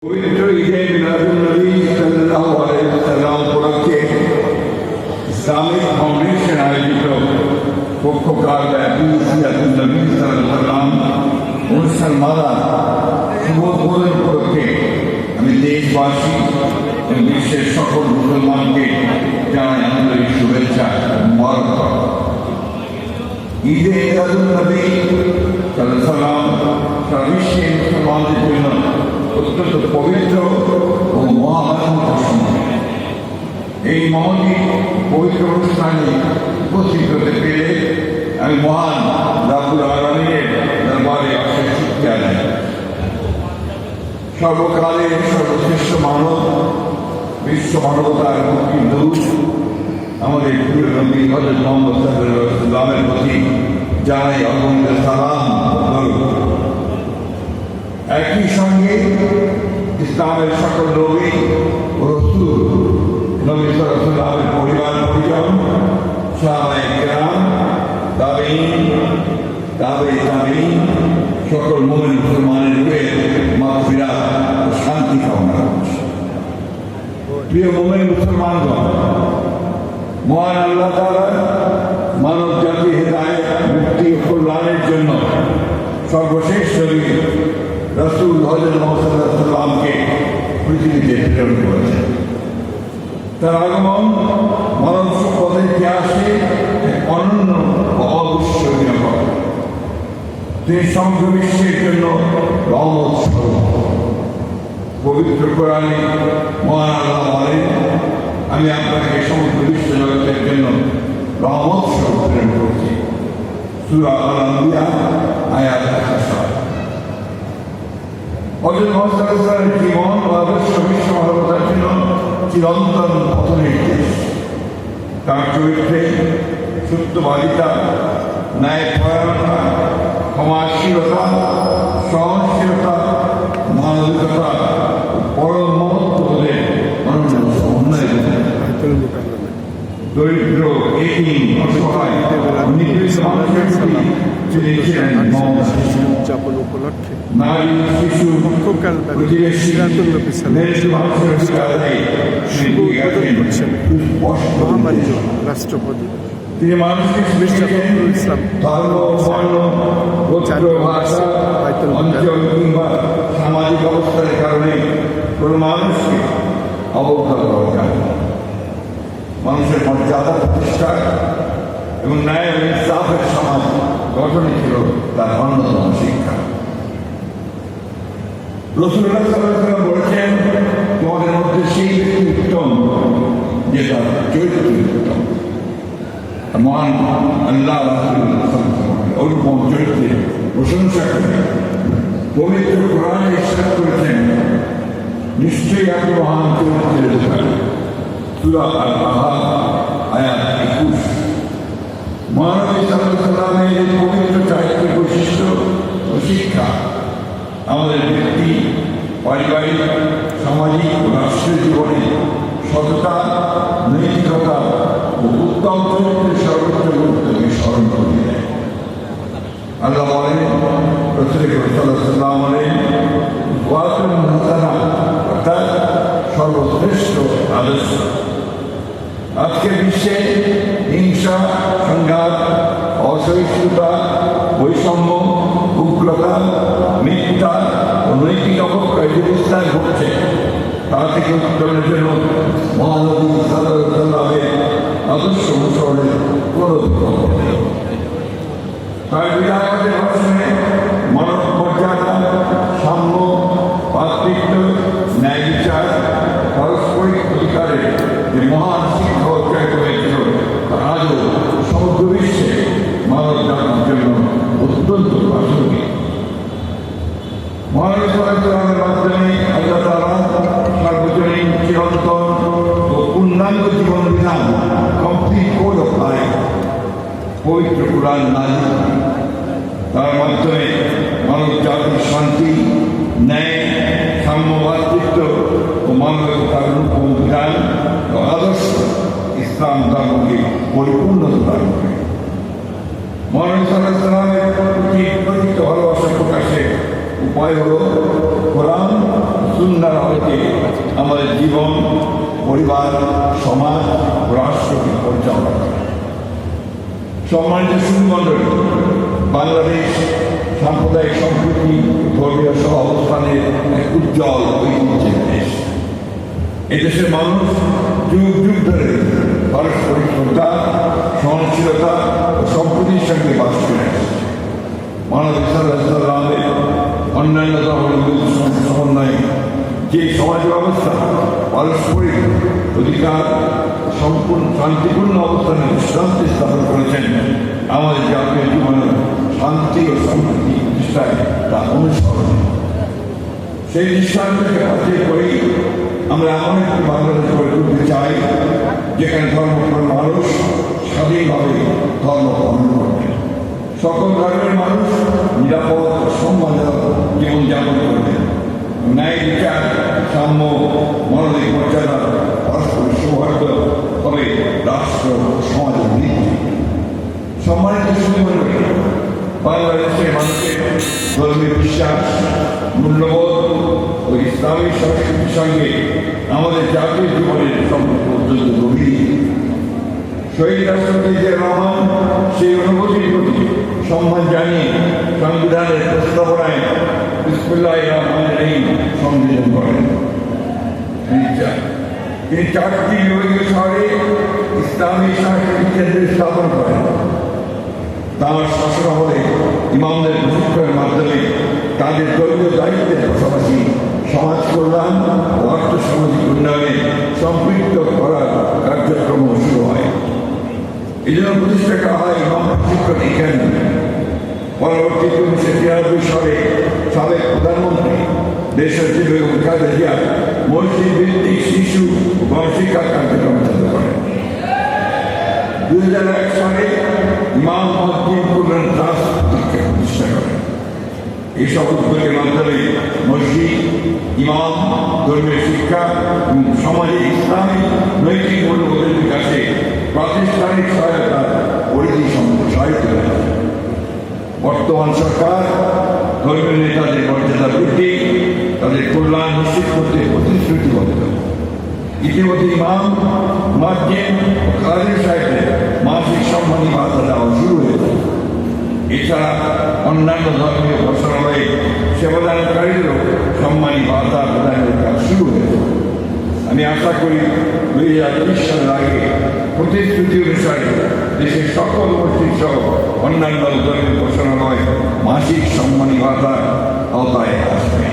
পবিত্র ঈদে মিলাদুন্নবী সাল্লাল্লাহু আলাইহি ওয়াসাল্লাম উপলক্ষে ইসলামিক ফাউন্ডেশন আয়োজিত পক্ষকাল ব্যাপী মিলাদুন্নবী সাল্লাল্লাহু আলাইহি ওয়াসাল্লাম অনুষ্ঠান মালা শুভ উদ্বোধন উপলক্ষে আমি দেশবাসী এবং বিশ্বের সকল মুসলমানকে জানাই আন্তরিক শুভেচ্ছা মোবারকবাদ। ঈদে মিলাদুন্নবী সাল্লাল্লাহু আলাইহি ওয়াসাল্লাম সারা বিশ্বের মুসলমানদের জন্য অত্যন্ত পবিত্র ও মহামানব সময়। এই মহতি পবিত্র অনুষ্ঠানে উপস্থিত হতে পেরে আমি মহান রাব্বুল আলামিনের দরবারে অশেষ শুকরিয়া জানাই। সর্বকালের সর্বশ্রেষ্ঠ মানব, বিশ্ব মানবতার মুক্তির দূত আমাদের প্রিয় নবী হযরত মুহাম্মদ সাল্লাল্লাহু আলাইহি ওয়াসাল্লামের প্রতি জানাই অগণিত সালাম ও দরুদ। একই সঙ্গে ইসলামের সকল নবী ও রাসূল, নবী সাল্লাল্লাহু আলাইহি ওয়াসাল্লামের পরিবার পরিজন, সাহাবায়ে কেরাম, তাবেঈন, সকল মুমিন মুসলমানের রূহে মাগফিরাত ও শান্তি কামনা করছি। প্রিয় মুমিন মুসলমানগণ, মহান আল্লাহ তাআলা মানব জাতির হিদায়াত, মুক্তি ও কল্যাণের জন্য সর্বশেষ নবী রাসূল হযরত মুহাম্মদ সাল্লাল্লাহু আলাইহি ওয়াসাল্লামকে পৃথিবীতে প্রেরণ করেছেন। তার আগমন মানব সভ্যতার ইতিহাসে এক অনন্য ও অবিস্মরণীয় ঘটনা। তিনি সমগ্র বিশ্বের জন্য রহমত স্বরূপ। পবিত্র কোরআনে মহান আল্লাহ বলেন, আমি আপনাকে সমগ্র বিশ্ব জগতের জন্য রহমত স্বরূপ প্রেরণ করছি। সূরা আল-আনবিয়া আয়াত ৭। হযরত মুহাম্মদ সাল্লাল্লাহু আলাইহি ওয়াসাল্লামের জীবন ও আদর্শ বিশ্ব মানবতার জন্য চিরন্তন পথনির্দেশ। তার চরিত্রে সত্যবাদিতা, ন্যায়পরায়ণতা, ক্ষমাশীলতা, সহনশীলতা, মানবিকতা ও পরম মহত্ত্ববোধের অনন্য সমন্বয়। দরিদ্র, এতিম, অসহায়, নিপীড়িত মানুষের প্রতি তিনি ছিলেন মমতা। নারী, শিশু, প্রতিবেশী, রাষ্ট্রপতি তিনি মানুষকে ধর্ম, বর্ণ, গোত্র, ভাষা, অঞ্চল কিংবা সামাজিক অবস্থার কারণে কোনো মানুষকে অবজ্ঞা করা যায় না। মানুষের মর্যাদা প্রতিষ্ঠা এবং ন্যায় ও ইনসাফের সমাজ গঠনই ছিল তার অন্যতম শিক্ষা। রাসূলুল্লাহ সাল্লাল্লাহু আলাইহি ওয়াসাল্লাম বলেছেন, তোমাদের মধ্যে সেই ব্যক্তি উত্তম যে তার চরিত্র উত্তম। মহান আল্লাহ অনুপম চরিত্রের প্রশংসা করে পবিত্র কোরআনে ইরশাদ করেছেন, নিশ্চয়ই আপনি মহান চরিত্রের অধিকারী। সূরা আল-আহজাব আয়াত ২১। মহানবী সাল্লাল্লাহু আলাইহি ওয়াসাল্লামের এই পবিত্র চারিত্রিক বৈশিষ্ট্য ও শিক্ষা আমাদের ব্যক্তি, পারিবারিক, সামাজিক ও রাষ্ট্রীয় জীবনে সততা, নৈতিকতা ও উত্তম চরিত্রের সর্বোচ্চ গুরুত্বকে স্মরণ করিয়ে দেয়। আল্লাহ বলেন, রাসূল সাল্লাল্লাহু আলাইহি ওয়াসাল্লাম বলেন, ওয়াতুল হাসানা, অর্থাৎ সর্বশ্রেষ্ঠ আদর্শ। আজকের বিশ্বে হিংসা, সংঘাত, অসহিষ্ণুতা, বৈষম্য, উগ্রতা, মিথ্যা ও নৈতিক অবক্ষয় যে বিস্তার ঘটছে, তা থেকে উত্তরণের জন্য মহানবী সাল্লাল্লাহু আলাইহি ওয়াসাল্লামের আদর্শ অনুসরণের কোনো বিকল্প নেই। তার বিধায়কের ভাষণে মানব মর্যাদা, সাম্য, ভাতৃত্ব, ন্যায় বিচার, পারস্পরিক অধিকারের যে মহান শিক্ষা অর্জিত হয়েছিল, তা আজও সমগ্র বিশ্বে মানব জাতির জন্য অত্যন্ত প্রাসঙ্গিক। মহানবী সাল্লাল্লাহু আলাইহি ওয়াসাল্লামের মাধ্যমে আল্লাহ তাআলা সার্বজনীন, চিরন্তন ও পূর্ণাঙ্গ জীবন বিধান, কমপ্লিট কোড অফ লাইফ, পবিত্র কোরআন নাযিল করেন। তার মাধ্যমে মানব জাতির শান্তি, ন্যায়, সাম্য, ভাতৃত্ব ও মানবিকতার অনুপম বিধান ও আদর্শ ইসলাম ধর্মকে পরিপূর্ণতা দান করে। মহানবী সাল্লাল্লাহু আলাইহি ওয়াসাল্লামের প্রতি প্রকৃত ভালোবাসা প্রকাশের উপায় হল কোরআন সুন্দর আলোকে আমাদের জীবন, পরিবার, সমাজ, রাষ্ট্রকে পরিচালনা করে। সম্মানিত সুধীমণ্ডলী, বাংলাদেশ সাম্প্রদায়িক সম্প্রীতি, ধর্মীয় সহ অবস্থানের এক উজ্জ্বল ঐতিহ্যের দেশ। এদেশের মানুষ যুগ যুগ ধরে পারস্পরিক শ্রদ্ধা, সহনশীলতা ও সম্প্রীতির সঙ্গে বাস করে আসছে। মানবিক সাল্লামের অন্যান্য ধর্মের সমন্বয়ে যে সমাজ ব্যবস্থা পারস্পরিক অধিকার সম্পূর্ণ শান্তিপূর্ণ অবস্থানে দৃষ্টান্তে স্থাপন করেছেন, আমাদের জাতীয় জীবনে শান্তি ও সম্প্রীতি প্রতিষ্ঠায় তা অনুসরণ। সেই দৃষ্টান্তকে পাশে করেই আমরা এমন একটি বাংলাদেশ গড়ে তুলতে চাই যেখানে ধর্মপ্রাণ মানুষ স্বাধীনভাবে ধর্ম পালন করবে, সকল ধর্মের মানুষ নিরাপদ ও সম্মানজনক জীবনযাপন করবে, ন্যায় বিচার, সাম্য, মানবিক মর্যাদা, পারস্পরিক সৌহার্দ্য হবে রাষ্ট্র ও সমাজের ভিত্তি। সম্মানিত সুধীমণ্ডলী, বাংলাদেশের মানুষের ধর্মীয় বিশ্বাস, মূল্যবোধ ও ইসলামী সংস্কৃতির সঙ্গে আমাদের জাতীয় জীবনের সম্পর্ক অত্যন্ত গভীর। শহীদ রাষ্ট্রপতি জিয়া রহমান সেই অনুভূতির প্রতি সম্মান জানিয়ে সংবিধানের প্রস্তাবনায় বিসমিল্লাহির রহমানির রহিম সংযোজন করেন। তিনি 4টি বিভাগীয় শহরে ইসলামী সাংস্কৃতিক কেন্দ্র স্থাপন করেন। তাঁর শাসনামলে ইমামদের প্রশিক্ষণের মাধ্যমে তাদের ধর্মীয় দায়িত্বের পাশাপাশি সমাজ কল্যাণ ও আর্থসামাজিক উন্নয়নে সম্পৃক্ত করার কার্যক্রম শুরু হয়। এই জন্য প্রতিষ্ঠা করা হয় ইমাম প্রশিক্ষণ একাডেমি। পরবর্তীতে 1993 সালে সাবেক প্রধানমন্ত্রী দেশনেত্রী বেগম খালেদা জিয়া মসজিদ ভিত্তিক শিশু গণশিক্ষা কার্যক্রম চালু করেন। 2001 সালে ইমাম মসজিদ কল্যাণ ট্রাস্ট প্রতিষ্ঠা করেন। এইসব উদ্যোগের মাধ্যমে মসজিদ, ইমাম, ধর্মীয় শিক্ষা এবং সমাজে ইসলামী নৈতিক মূল্যবোধের বিকাশে প্রাতিষ্ঠানিক সহায়তার পরিধি সম্প্রসারিত হয়েছে। বর্তমান সরকার ধর্মীয় নেতাদের মর্যাদা বৃদ্ধি, তাদের কল্যাণ নিশ্চিত করতে প্রতিশ্রুতিবদ্ধ। ইতিমধ্যে ইমাম, মুয়াজ্জিন ও কাজী সাহেবদের মাসিক সম্মানী ভাতা দেওয়া শুরু হয়েছে। এছাড়া অন্যান্য ধর্মীয় উপাসনালয়ে সেবাদানকারীদেরও সম্মানী ভাতা প্রদানের কাজ শুরু হয়েছে। আমি আশা করি 2030 সালের আগে প্রতিশ্রুতি অনুসারে দেশের সকল মসজিদ সহ অন্যান্য ধর্মীয় উপাসনালয় মাসিক সম্মানী ভাতার আওতায় আসবে।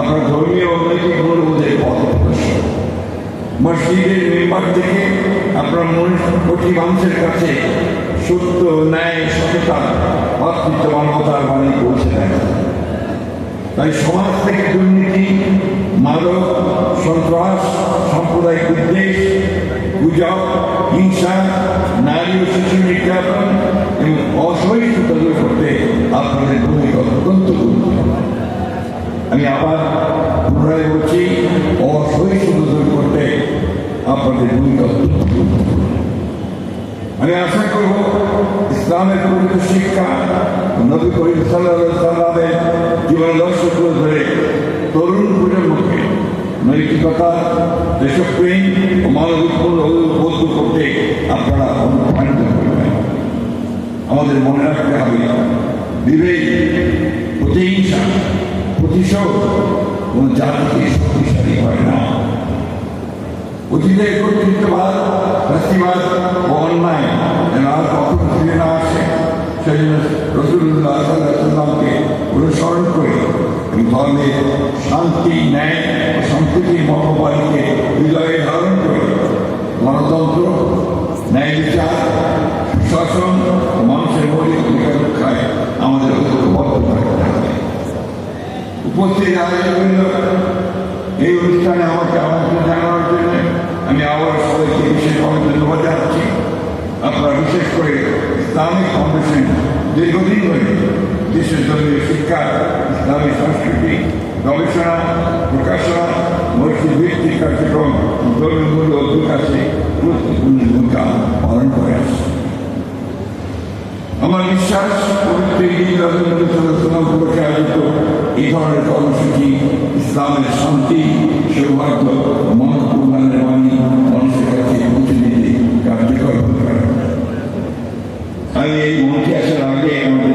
আপনার ধর্মীয় নৈতিক মূল্যবোধের পথ প্রদর্শক মসজিদের মেম্বার থেকে আপনার কোটি মানুষের কাছে সত্য, ন্যায়, সততা, ভাতৃত্ব, মানবতার বাণী পৌঁছে দেয়। তাই সমাজ থেকে দুর্নীতি, মাদক, সন্ত্রাস, সাম্প্রদায়িক বিদ্বেষ, গুজব, হিংসা, নারী ও শিশু নির্যাতন এবং অসহিষ্ণুতা দূর করতে আপনাদের ভূমিকা অত্যন্ত গুরুত্বপূর্ণ। আমি আবার পুনরায় বলছি, অসহিষ্ণুতা দূর করতে আপনাদের ভূমিকা অত্যন্ত গুরুত্বপূর্ণ। আমি আশা করব ইসলামের পবিত্র শিক্ষা, নবী করিম সাল্লাল্লাহু আলাইহি ওয়াসাল্লামের জীবনাদর্শ তুলে ধরে তরুণ প্রজন্মকে নৈতিকতা, দেশপ্রেম ও মানবিক মূল্যবোধ করতে আপনারা অনুপ্রাণিত করবেন। আমাদের মনে রাখতে হবে, বিবেক, প্রতিহিংসা, প্রতিশোধ কোন জাতিকে শক্তিশালী হয় না। অতীতের কর্তৃত্ববাদ, ফ্যাসিবাদ ও অন্যায় যেন আর কখনো ফিরে না আসে, সেই জন্য রাসূলুল্লাহ সাল্লাল্লাহু আলাইহি ওয়াসাল্লামকে অনুসরণ করে এবং ধর্মের শান্তি, ন্যায় ও সম্প্রীতির মনোবাণীকে হৃদয়ে ধারণ করে গণতন্ত্র, ন্যায় বিচার, সুশাসন ও মানুষের মৌলিক অধিকার রক্ষায় আমাদের ঐক্যবদ্ধ থাকতে হবে। উপস্থিত আয়োজকবৃন্দ, এই অনুষ্ঠানে আমাকে আমন্ত্রণ জানানোর জন্য আমি আবার সবাইকে বিশেষভাবে ধন্যবাদ জানাচ্ছি। আপনারা বিশেষ করে ইসলামিক ফাউন্ডেশন দীর্ঘদিন ধরে দেশের ধর্মীয় শিক্ষা, ইসলামী সংস্কৃতি, গবেষণা, প্রকাশনা, মসজিদ ভিত্তিক কার্যক্রম, ধর্মীয় মূল্য বিকাশে গুরুত্বপূর্ণ ভূমিকা পালন করে আসছে। আমার বিশ্বাস পবিত্র ঈদ উপলক্ষে আয়োজিত এই ধরনের কর্মসূচি ইসলামের শান্তি সৌভাগ্য মানব কল্যাণের বাণী মানুষের কাছে পৌঁছে দিতে কার্যকর হতে পারে। আমি এই মন্ত্রী আসার আগে আমাদের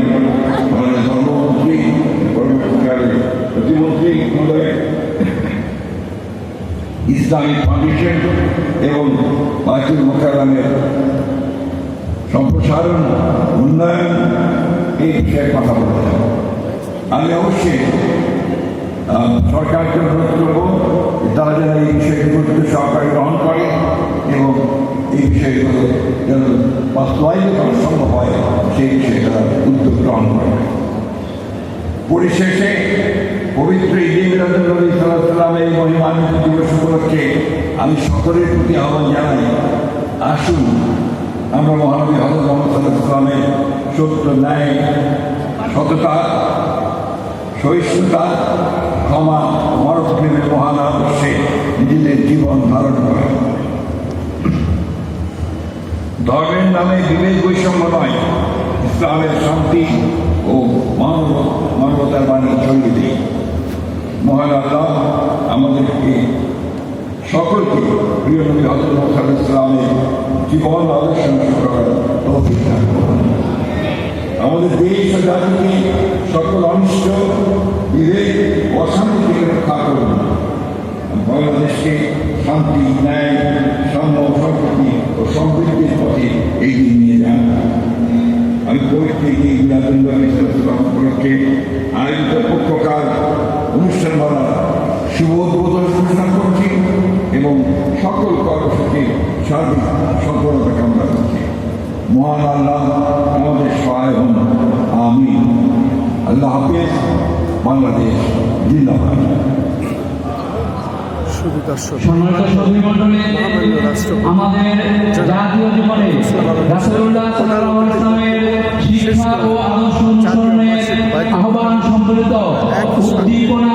ধর্মমন্ত্রী পরবর্তীকালে প্রতিমন্ত্রী মহোদয় ইসলামিক ফাউন্ডেশন এবং বাইতুল মুকাররমের সম্প্রসারণ উন্নয়ন এই বিষয়ে কথা বলেছেন। আমি অবশ্যই সরকারকে অনুরোধ করব তারা যেন এই বিষয়ে গুরুত্ব সহকারে গ্রহণ করে এবং এই বিষয়গুলো যেন বাস্তবায়িত করা সম্ভব হয় সেই বিষয়ে তারা উদ্যোগ গ্রহণ করে। পরিশেষে পবিত্র ঈদে মিলাদুন্নবী সাল্লাল্লাহু আলাইহি ওয়াসাল্লামের এই মহিমান্বিত দিবস উপলক্ষে আমি সকলের প্রতি আহ্বান জানাই, আসুন আমরা মহানবী হযরত মুহাম্মদ সাল্লাল্লাহু আলাইহি ওয়াসাল্লামের সত্য, ন্যায়, সততা, সহিষ্ণুতা, ক্ষমা, মরণপ্রেমের মহান আদর্শে নিজেদের জীবন ধারণ করে। ধর্মের নামে বিভেদ বৈষম্য নয়, ইসলামের শান্তি ও মানবতার বাণী ছড়িয়ে দিই। মহান আল্লাহ আমাদেরকে সকলকে প্রিয় নবী হযরত মুহাম্মদ সাল্লাল্লাহু আলাইহি ওয়াসাল্লামের জীবন আদর্শ করার তৌফিক দান করুন। আমাদের দেশ ও জাতিকে সকল অনিষ্ট, বিভেদ, অশান্তি থেকে রক্ষা করুন। বাংলাদেশকে শান্তি, ন্যায়, সাম্য, সম্প্রীতি ও সমৃদ্ধির পথে এগিয়ে নিয়ে যান। আমি পবিত্র ঈদ মিলাদুন্নবী সাল্লাল্লাহু উপলক্ষে আয়োজিত পক্ষকার অনুষ্ঠান বলার শুভ উদ্বোধন ঘোষণা করছি এবং সকল কর্মসূচির সার্বিক সফলতা কামনা করছি। মহান আল্লাহ আমাদের সহায় হন, আমিন। আল্লাহ হাফেজ। বাংলাদেশ জিন্দাবাদ। সম্মানিত সুধীমণ্ডলী, আমাদের জাতীয় জীবনে রাসূলুল্লাহ সাল্লাল্লাহু আলাইহি ওয়াসাল্লামের শিক্ষা ও আদর্শ অনুসরণের আহ্বান সম্বলিত উদ্দীপনা